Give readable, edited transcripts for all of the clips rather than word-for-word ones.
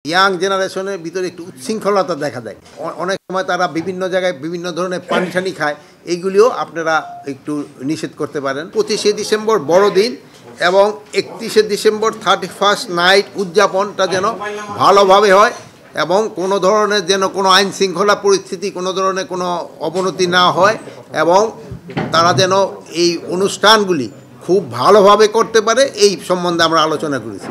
Young জেনারেশনের ভিতরে একটু উচ্ছৃঙ্খলতা দেখা দেয়। অনেক সময় তারা বিভিন্ন জায়গায় বিভিন্ন ধরনের পানি টানি খায়, এইগুলিও আপনারা একটু নিষেধ করতে পারেন। 25শে ডিসেম্বর বড়দিন এবং 31শে ডিসেম্বর 31st নাইট উদযাপনটা যেন ভালোভাবে হয় এবং কোনো ধরনের যেন কোনো আইন শৃঙ্খলা পরিস্থিতি কোনো ধরনের কোনো অবনতি না হয় এবং তারা যেন এই অনুষ্ঠানগুলি খুব ভালোভাবে করতে পারে এই সম্বন্ধে আমরা আলোচনা করেছি।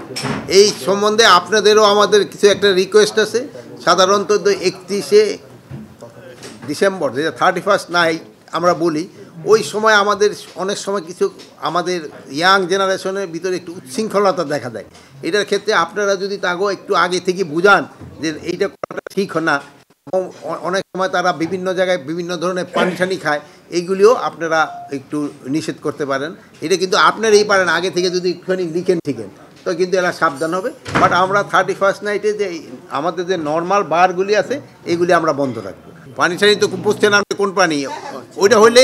এই সম্বন্ধে আপনাদেরও আমাদের কিছু একটা রিকোয়েস্ট আছে। সাধারণত 31শে ডিসেম্বর যেটা 31st নাইট আমরা বলি, ওই সময় আমাদের অনেক সময় কিছু আমাদের ইয়াং জেনারেশনের ভিতরে একটু উচ্ছৃঙ্খলতা দেখা দেয়। এটার ক্ষেত্রে আপনারা যদি তাকেও একটু আগে থেকে বুঝান যে এইটা করাটা ঠিক না, এবং অনেক সময় তারা বিভিন্ন জায়গায় বিভিন্ন ধরনের পানি টানি খায়, এইগুলিও আপনারা একটু নিষেধ করতে পারেন। এটা কিন্তু আপনারাই পারেন, আগে থেকে যদি একটুখানি লিখেন ঠিকেন তো কিন্তু এরা সাবধান হবে। বাট আমরা 31st নাইটে যে আমাদের যে নর্মাল বারগুলি আছে এইগুলি আমরা বন্ধ রাখবো। পানি টানি তো বুঝছেন আপনি কোন পানি, ওইটা হলে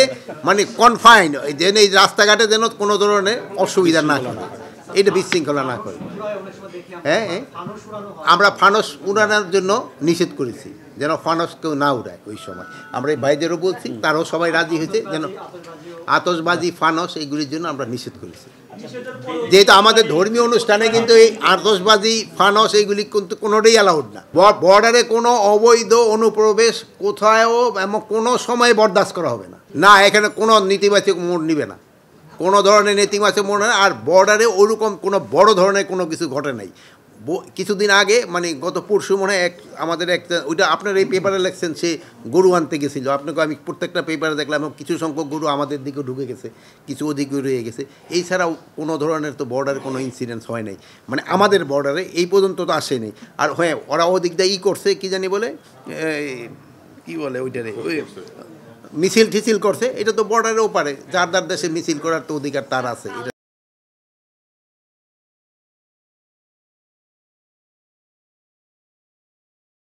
মানে কনফাইন যেন এই রাস্তাঘাটে যেন কোনো ধরনের অসুবিধা না করে, এটা বিশৃঙ্খলা না করে। হ্যাঁ, আমরা ফানস উড়ানোর জন্য নিষেধ করেছি, যেন ফানস কেউ না উড়ায়। ওই সময় আমরা এই ভাইদেরও বলছি, তারাও সবাই রাজি হয়েছে, যেন আতশবাজি ফানস এইগুলির জন্য আমরা নিষেধ করেছি। যেহেতু আমাদের ধর্মীয় অনুষ্ঠানে কিন্তু এই আতশবাজি ফানস এইগুলি কিন্তু কোনোটাই অ্যালাউড না। বর্ডারে কোনো অবৈধ অনুপ্রবেশ কোথাও এমন কোনো সময় বরদাস্ত করা হবে না। না, এখানে কোনো নেতিবাচক মোড় নিবে না, কোনো ধরনের নেতিবাচক মোড় না। আর বর্ডারে ওরকম কোনো বড় ধরনের কোনো কিছু ঘটে নাই। কিছুদিন আগে মানে গত পরশু মনে হয় আমাদের একটা, ওইটা আপনার এই পেপারে লেখছেন, সে গরু আনতে গেছিলো। আপনাকে আমি প্রত্যেকটা পেপারে দেখলাম কিছু সংখ্যক গরু আমাদের দিকে ঢুকে গেছে, কিছু ওদিকে রয়ে গেছে। এছাড়াও কোনো ধরনের তো বর্ডারে কোনো ইনসিডেন্টস হয় নাই, মানে আমাদের বর্ডারে এই পর্যন্ত তো আসেনি। আর হ্যাঁ, ওরা ওদিক দিয়ে করছে কি জানি বলে, কি বলে ওইটারে, ওই মিছিল টিছিল করছে। এটা তো বর্ডারেও পারে, যার দেশে মিছিল করার তো অধিকার তার আছে।